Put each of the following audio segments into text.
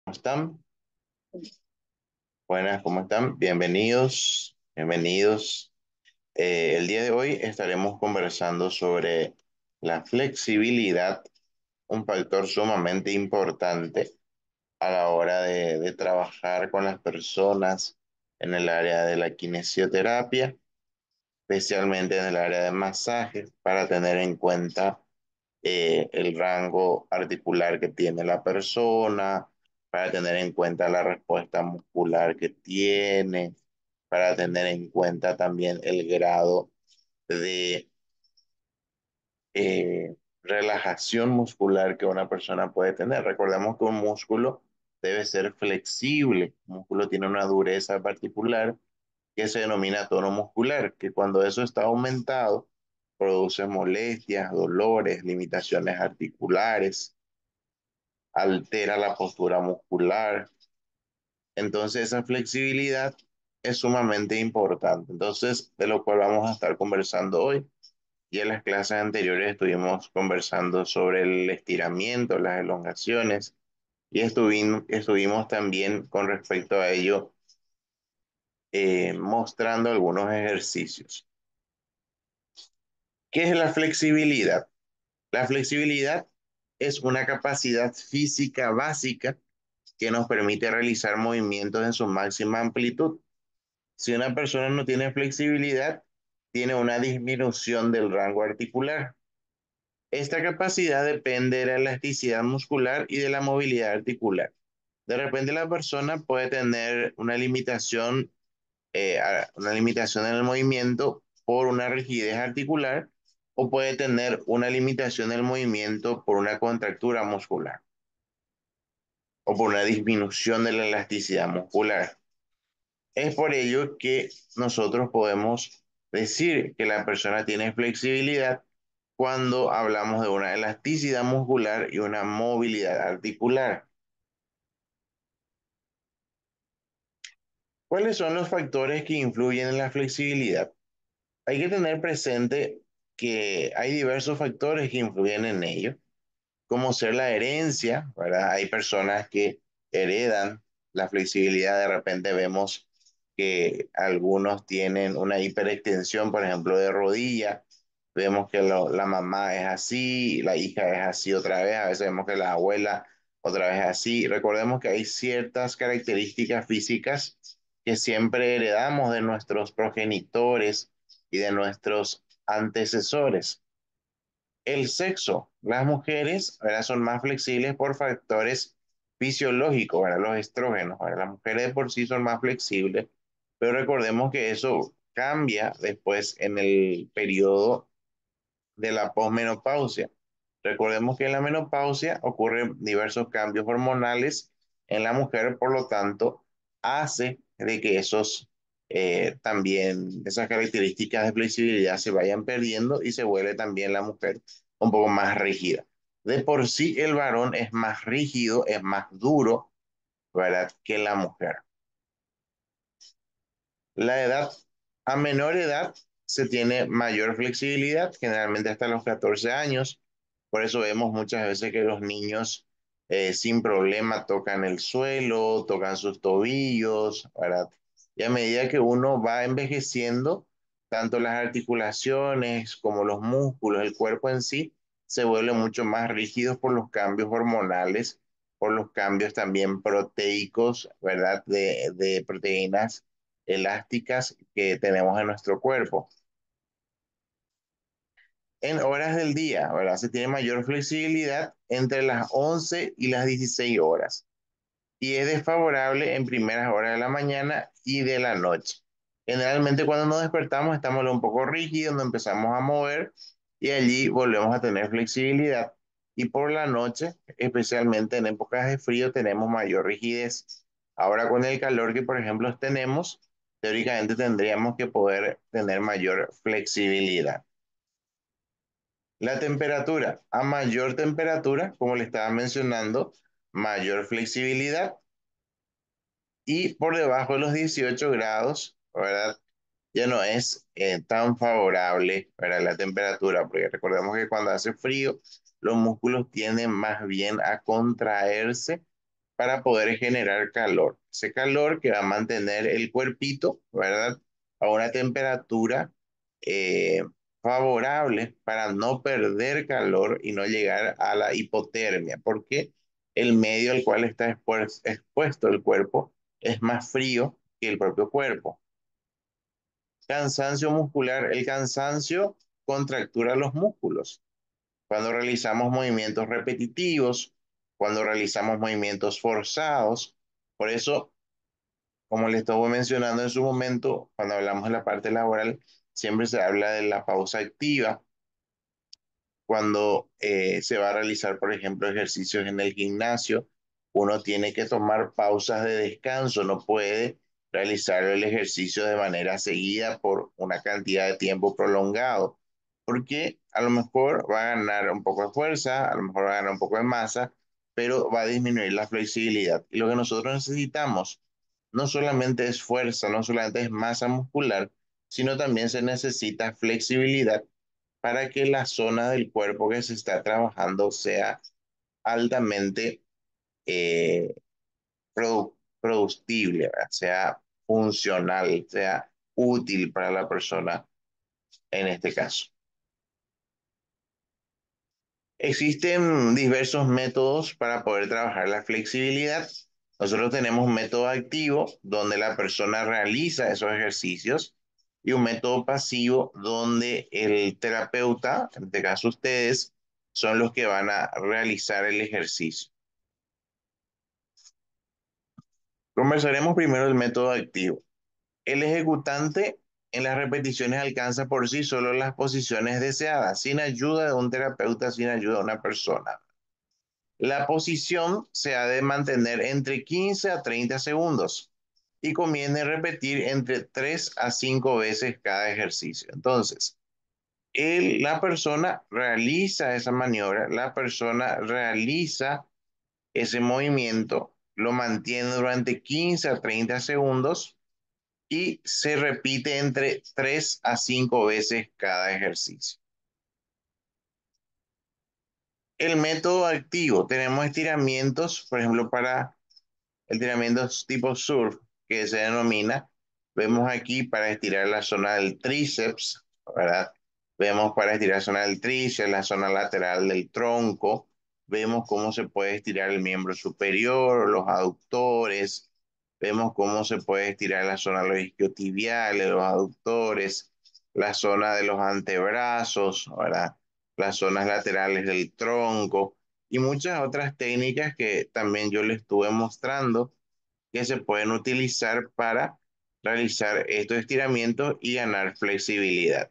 ¿Están? Buenas, ¿cómo están? Bienvenidos, bienvenidos. El día de hoy estaremos conversando sobre la flexibilidad, un factor sumamente importante a la hora de trabajar con las personas en el área de la kinesioterapia, especialmente en el área de masaje, para tener en cuenta el rango articular que tiene la persona, para tener en cuenta la respuesta muscular que tiene, para tener en cuenta también el grado de relajación muscular que una persona puede tener. Recordemos que un músculo debe ser flexible, un músculo tiene una dureza particular que se denomina tono muscular, que cuando eso está aumentado, produce molestias, dolores, limitaciones articulares, altera la postura muscular. Entonces, esa flexibilidad es sumamente importante. Entonces, de lo cual vamos a estar conversando hoy. Y en las clases anteriores estuvimos conversando sobre el estiramiento, las elongaciones, y estuvimos también con respecto a ello mostrando algunos ejercicios. ¿Qué es la flexibilidad? La flexibilidad es una capacidad física básica que nos permite realizar movimientos en su máxima amplitud. Si una persona no tiene flexibilidad, tiene una disminución del rango articular. Esta capacidad depende de la elasticidad muscular y de la movilidad articular. De repente la persona puede tener una limitación en el movimiento por una rigidez articular o puede tener una limitación en el movimiento por una contractura muscular o por una disminución de la elasticidad muscular. Es por ello que nosotros podemos decir que la persona tiene flexibilidad cuando hablamos de una elasticidad muscular y una movilidad articular. ¿Cuáles son los factores que influyen en la flexibilidad? Hay que tener presente que hay diversos factores que influyen en ello, como ser la herencia, ¿verdad? Hay personas que heredan la flexibilidad, de repente vemos que algunos tienen una hiperextensión, por ejemplo, de rodilla, vemos que la mamá es así, la hija es así otra vez, a veces vemos que la abuela otra vez es así. Recordemos que hay ciertas características físicas que siempre heredamos de nuestros progenitores y de nuestros antecesores. El sexo, las mujeres, ¿verdad? Son más flexibles por factores fisiológicos, ¿verdad? Los estrógenos, ¿verdad? Las mujeres de por sí son más flexibles, pero recordemos que eso cambia después en el periodo de la posmenopausia. Recordemos que en la menopausia ocurren diversos cambios hormonales en la mujer, por lo tanto, hace de que también esas características de flexibilidad se vayan perdiendo y se vuelve también la mujer un poco más rígida. De por sí el varón es más rígido, es más duro, ¿verdad? Que la mujer. La edad, a menor edad se tiene mayor flexibilidad, generalmente hasta los 14 años. Por eso vemos muchas veces que los niños sin problema tocan el suelo, tocan sus tobillos, ¿verdad? Y a medida que uno va envejeciendo, tanto las articulaciones como los músculos, el cuerpo en sí, se vuelven mucho más rígidos por los cambios hormonales, por los cambios también proteicos, ¿verdad? De proteínas elásticas que tenemos en nuestro cuerpo. En horas del día, ¿verdad? Se tiene mayor flexibilidad entre las 11 y las 16 horas y es desfavorable en primeras horas de la mañana y de la noche. Generalmente cuando nos despertamos estamos un poco rígidos, nos empezamos a mover y allí volvemos a tener flexibilidad. Y por la noche, especialmente en épocas de frío, tenemos mayor rigidez. Ahora con el calor que, por ejemplo, tenemos, teóricamente tendríamos que poder tener mayor flexibilidad. La temperatura, a mayor temperatura, como le estaba mencionando, mayor flexibilidad y por debajo de los 18 grados, ¿verdad? Ya no es tan favorable para la temperatura, porque recordemos que cuando hace frío, los músculos tienden más bien a contraerse para poder generar calor. Ese calor que va a mantener el cuerpito, ¿verdad? A una temperatura eh, favorable para no perder calor y no llegar a la hipotermia, porque el medio al cual está expuesto el cuerpo es más frío que el propio cuerpo. Cansancio muscular. El cansancio contractura los músculos. Cuando realizamos movimientos repetitivos, cuando realizamos movimientos forzados. Por eso, como le estaba mencionando en su momento, cuando hablamos de la parte laboral, siempre se habla de la pausa activa cuando se va a realizar, por ejemplo, ejercicios en el gimnasio, uno tiene que tomar pausas de descanso, no puede realizar el ejercicio de manera seguida por una cantidad de tiempo prolongado, porque a lo mejor va a ganar un poco de fuerza, a lo mejor va a ganar un poco de masa, pero va a disminuir la flexibilidad. Y lo que nosotros necesitamos no solamente es fuerza, no solamente es masa muscular, sino también se necesita flexibilidad para que la zona del cuerpo que se está trabajando sea altamente eh, productible, ¿verdad? Sea funcional, sea útil para la persona en este caso. Existen diversos métodos para poder trabajar la flexibilidad. Nosotros tenemos un método activo donde la persona realiza esos ejercicios y un método pasivo donde el terapeuta, en este caso ustedes, son los que van a realizar el ejercicio. Conversaremos primero el método activo. El ejecutante en las repeticiones alcanza por sí solo las posiciones deseadas, sin ayuda de un terapeuta, sin ayuda de una persona. La posición se ha de mantener entre 15 a 30 segundos y conviene repetir entre 3 a 5 veces cada ejercicio. Entonces, la persona realiza esa maniobra, la persona realiza ese movimiento, lo mantiene durante 15 a 30 segundos y se repite entre 3 a 5 veces cada ejercicio. El método activo, tenemos estiramientos, por ejemplo, para el tiramiento tipo surf, que se denomina. Vemos aquí para estirar la zona del tríceps, ¿verdad? Vemos para estirar la zona del tríceps, la zona lateral del tronco. Vemos cómo se puede estirar el miembro superior, los aductores. Vemos cómo se puede estirar la zona de los isquiotibiales, los aductores, la zona de los antebrazos, ¿verdad? Las zonas laterales del tronco y muchas otras técnicas que también yo le estuve mostrando que se pueden utilizar para realizar estos estiramientos y ganar flexibilidad.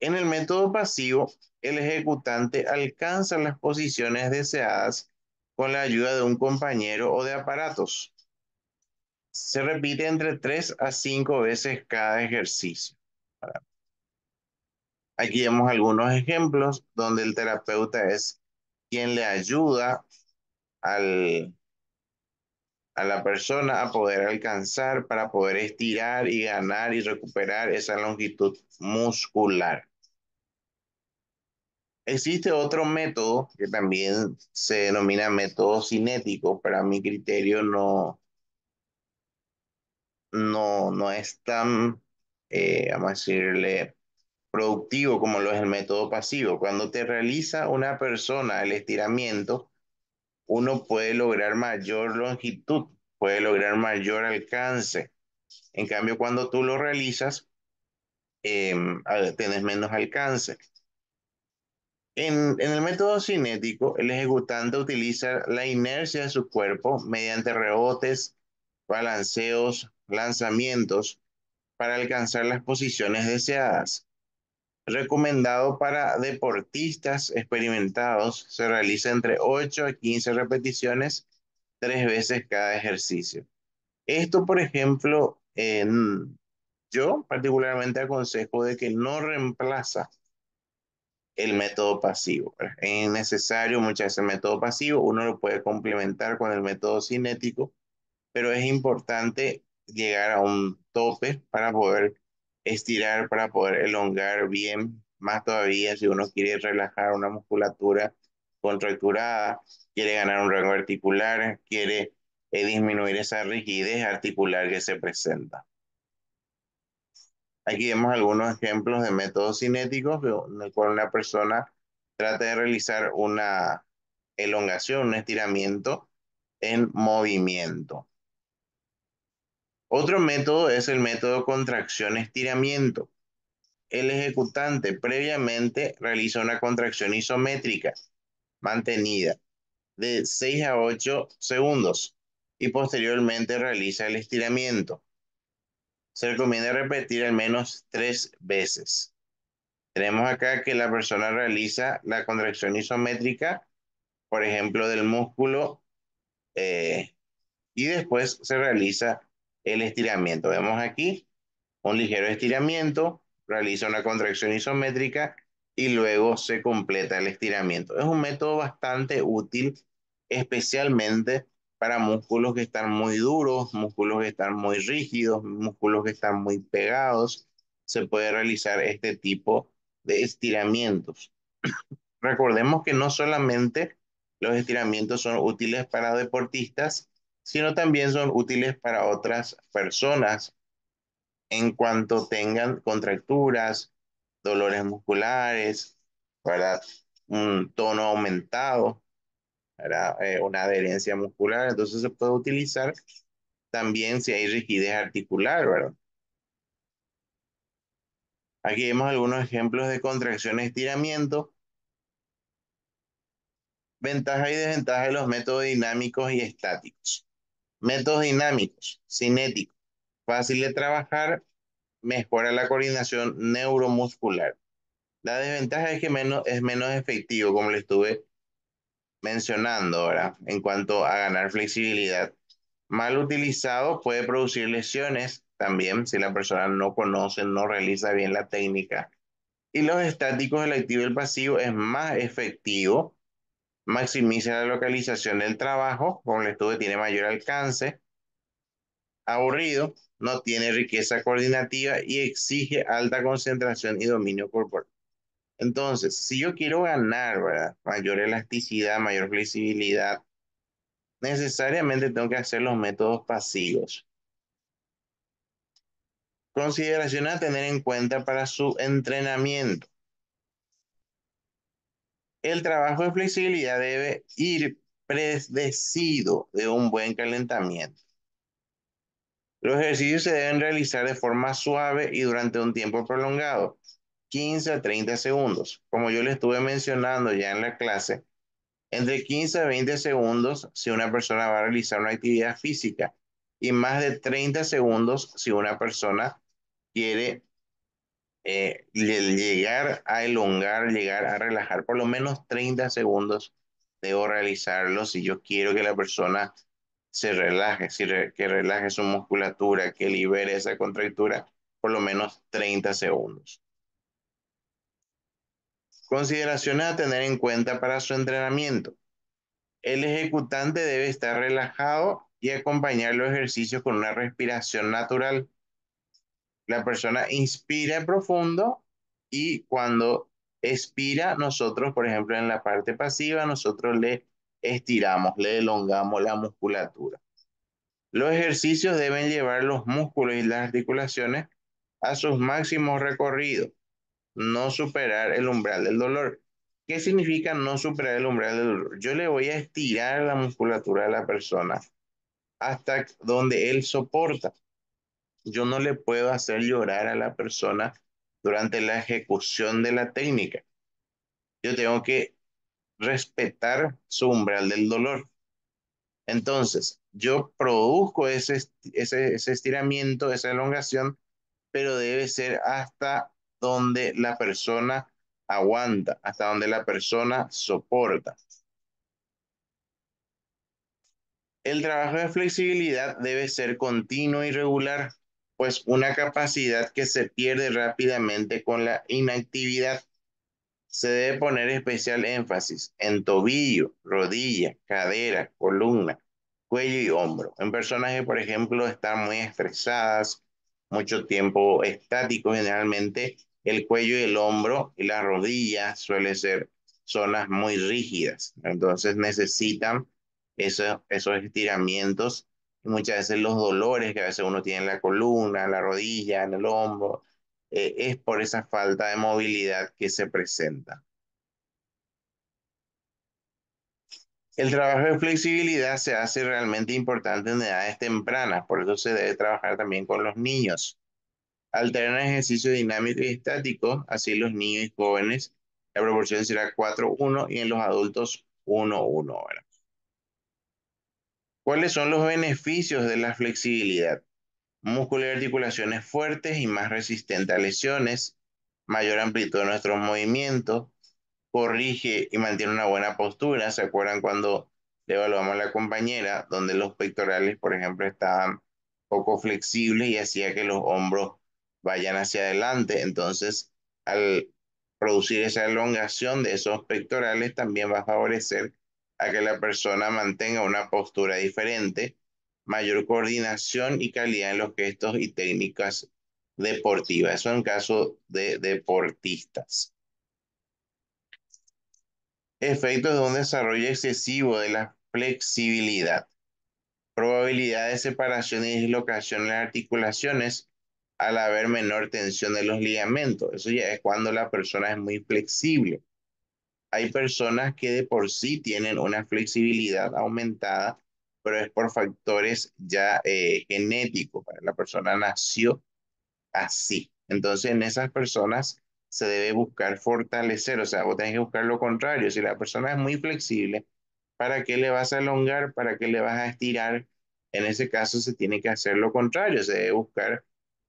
En el método pasivo, el ejecutante alcanza las posiciones deseadas con la ayuda de un compañero o de aparatos. Se repite entre 3 a 5 veces cada ejercicio. Aquí vemos algunos ejemplos donde el terapeuta es quien le ayuda al, a la persona a poder alcanzar para poder estirar y ganar y recuperar esa longitud muscular. Existe otro método que también se denomina método cinético. Para mi criterio no es tan, vamos a decirle, productivo como lo es el método pasivo. Cuando te realiza una persona el estiramiento, uno puede lograr mayor longitud, puede lograr mayor alcance. En cambio, cuando tú lo realizas, tenés menos alcance. En el método cinético, el ejecutante utiliza la inercia de su cuerpo mediante rebotes, balanceos, lanzamientos para alcanzar las posiciones deseadas. Recomendado para deportistas experimentados, se realiza entre 8 a 15 repeticiones 3 veces cada ejercicio. Esto, por ejemplo, yo particularmente aconsejo de que no reemplaza el método pasivo. Es necesario muchas veces el método pasivo, uno lo puede complementar con el método cinético, pero es importante llegar a un tope para poder estirar, para poder elongar bien, más todavía si uno quiere relajar una musculatura contracturada, quiere ganar un rango articular, quiere disminuir esa rigidez articular que se presenta. Aquí vemos algunos ejemplos de métodos cinéticos en el cual una persona trata de realizar una elongación, un estiramiento en movimiento. Otro método es el método contracción-estiramiento. El ejecutante previamente realiza una contracción isométrica mantenida de 6 a 8 segundos y posteriormente realiza el estiramiento. Se recomienda repetir al menos 3 veces. Tenemos acá que la persona realiza la contracción isométrica, por ejemplo, del músculo, eh, y después se realiza el estiramiento. Vemos aquí un ligero estiramiento, realiza una contracción isométrica y luego se completa el estiramiento. Es un método bastante útil, especialmente para músculos que están muy duros, músculos que están muy rígidos, músculos que están muy pegados. Se puede realizar este tipo de estiramientos. Recordemos que no solamente los estiramientos son útiles para deportistas, sino también son útiles para otras personas en cuanto tengan contracturas, dolores musculares, ¿verdad? Un tono aumentado, ¿verdad? Una adherencia muscular. Entonces se puede utilizar también si hay rigidez articular, ¿verdad? Aquí vemos algunos ejemplos de contracción y estiramiento. Ventajas y desventajas de los métodos dinámicos y estáticos. Métodos dinámicos, cinéticos, fácil de trabajar, mejora la coordinación neuromuscular. La desventaja es que es menos efectivo, como le estuve mencionando ahora, en cuanto a ganar flexibilidad. Mal utilizado puede producir lesiones también si la persona no conoce, no realiza bien la técnica. Y los estáticos, el activo y el pasivo, es más efectivo, maximiza la localización del trabajo, como le estuve, tiene mayor alcance, aburrido, no tiene riqueza coordinativa y exige alta concentración y dominio corporal. Entonces, si yo quiero ganar, ¿verdad? Mayor elasticidad, mayor flexibilidad, necesariamente tengo que hacer los métodos pasivos. Consideraciones a tener en cuenta para su entrenamiento. El trabajo de flexibilidad debe ir precedido de un buen calentamiento. Los ejercicios se deben realizar de forma suave y durante un tiempo prolongado, 15 a 30 segundos. Como yo le estuve mencionando ya en la clase, entre 15 a 20 segundos si una persona va a realizar una actividad física y más de 30 segundos si una persona quiere llegar a elongar, llegar a relajar. Por lo menos 30 segundos debo realizarlo si yo quiero que la persona se relaje, que relaje su musculatura, que libere esa contractura, por lo menos 30 segundos. Consideraciones a tener en cuenta para su entrenamiento. El ejecutante debe estar relajado y acompañar los ejercicios con una respiración natural. La persona inspira profundo y cuando expira, nosotros, por ejemplo, en la parte pasiva, nosotros le estiramos, le elongamos la musculatura. Los ejercicios deben llevar los músculos y las articulaciones a sus máximos recorridos, no superar el umbral del dolor. ¿Qué significa no superar el umbral del dolor? Yo le voy a estirar la musculatura de la persona hasta donde él soporta. Yo no le puedo hacer llorar a la persona durante la ejecución de la técnica. Yo tengo que respetar su umbral del dolor. Entonces, yo produzco ese estiramiento, esa elongación, pero debe ser hasta donde la persona aguanta, hasta donde la persona soporta. El trabajo de flexibilidad debe ser continuo y regular, pues una capacidad que se pierde rápidamente con la inactividad. Se debe poner especial énfasis en tobillo, rodilla, cadera, columna, cuello y hombro. En personas que, por ejemplo, están muy estresadas, mucho tiempo estáticos, generalmente el cuello y el hombro y la rodilla suele ser zonas muy rígidas. Entonces necesitan esos estiramientos y muchas veces los dolores que a veces uno tiene en la columna, en la rodilla, en el hombro, es por esa falta de movilidad que se presenta. El trabajo de flexibilidad se hace realmente importante en edades tempranas, por eso se debe trabajar también con los niños. Alternan ejercicio dinámico y estático, así los niños y jóvenes, la proporción será 4:1 y en los adultos 1:1. ¿Verdad? ¿Cuáles son los beneficios de la flexibilidad? Músculo y articulaciones fuertes y más resistentes a lesiones, mayor amplitud de nuestros movimientos, corrige y mantiene una buena postura. ¿Se acuerdan cuando le evaluamos a la compañera, donde los pectorales, por ejemplo, estaban poco flexibles y hacía que los hombros vayan hacia adelante? Entonces, al producir esa elongación de esos pectorales, también va a favorecer a que la persona mantenga una postura diferente, mayor coordinación y calidad en los gestos y técnicas deportivas. Eso en caso de deportistas. Efectos de un desarrollo excesivo de la flexibilidad. Probabilidad de separación y dislocación en las articulaciones al haber menor tensión de los ligamentos. Eso ya es cuando la persona es muy flexible. Hay personas que de por sí tienen una flexibilidad aumentada, pero es por factores ya genéticos. La persona nació así. Entonces, en esas personas se debe buscar fortalecer, o sea, vos tenés que buscar lo contrario. Si la persona es muy flexible, ¿para qué le vas a elongar? ¿Para qué le vas a estirar? En ese caso se tiene que hacer lo contrario, se debe buscar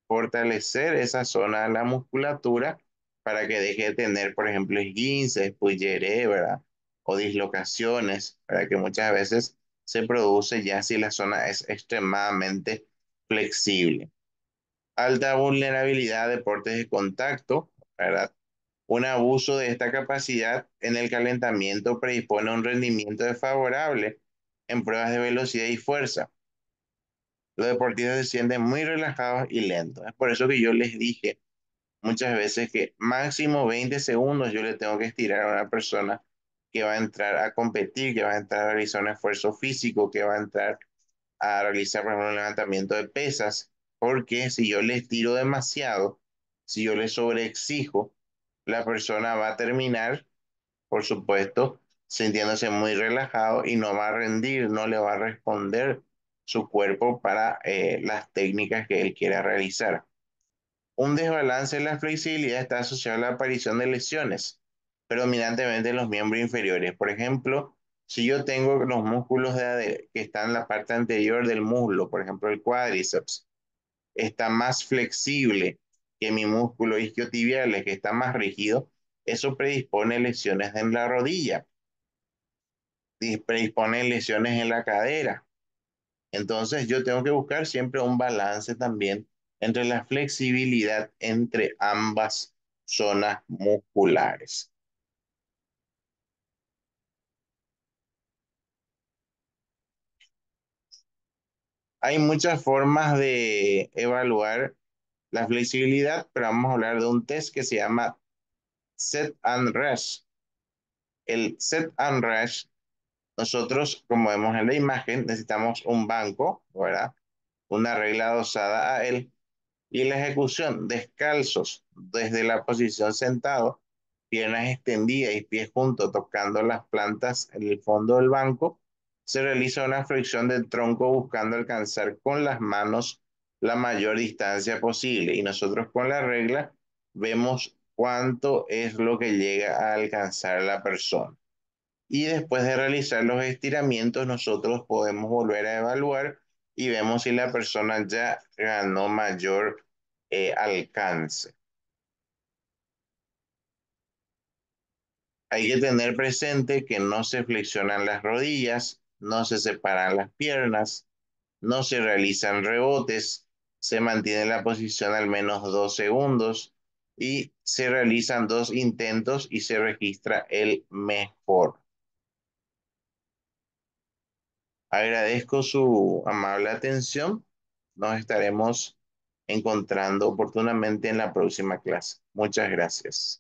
fortalecer esa zona de la musculatura para que deje de tener, por ejemplo, esguinces, puyeré, ¿verdad? O dislocaciones, para que muchas veces se produce ya si la zona es extremadamente flexible. Alta vulnerabilidad a deportes de contacto, ¿verdad? Un abuso de esta capacidad en el calentamiento predispone a un rendimiento desfavorable en pruebas de velocidad y fuerza. Los deportistas se sienten muy relajados y lentos. Es por eso que yo les dije muchas veces que máximo 20 segundos yo le tengo que estirar a una persona que va a entrar a competir, que va a entrar a realizar un esfuerzo físico, que va a entrar a realizar, por ejemplo, un levantamiento de pesas, porque si yo les tiro demasiado, si yo les sobreexijo, la persona va a terminar, por supuesto, sintiéndose muy relajado y no va a rendir, no le va a responder su cuerpo para las técnicas que él quiera realizar. Un desbalance en la flexibilidad está asociado a la aparición de lesiones, predominantemente en los miembros inferiores. Por ejemplo, si yo tengo los músculos que están en la parte anterior del muslo, por ejemplo, el cuádriceps, está más flexible que mi músculo isquiotibial, que está más rígido, eso predispone lesiones en la rodilla, predispone lesiones en la cadera. Entonces yo tengo que buscar siempre un balance también entre la flexibilidad entre ambas zonas musculares. Hay muchas formas de evaluar la flexibilidad, pero vamos a hablar de un test que se llama Set and Rest. El Set and Rest, nosotros, como vemos en la imagen, necesitamos un banco, ¿verdad? Una regla adosada a él. Y la ejecución, descalzos, desde la posición sentado, piernas extendidas y pies juntos tocando las plantas en el fondo del banco, se realiza una flexión del tronco buscando alcanzar con las manos la mayor distancia posible. Y nosotros con la regla vemos cuánto es lo que llega a alcanzar la persona. Y después de realizar los estiramientos, nosotros podemos volver a evaluar y vemos si la persona ya ganó mayor alcance. Hay que tener presente que no se flexionan las rodillas, no se separan las piernas, no se realizan rebotes, se mantiene la posición al menos 2 segundos y se realizan 2 intentos y se registra el mejor. Agradezco su amable atención. Nos estaremos encontrando oportunamente en la próxima clase. Muchas gracias.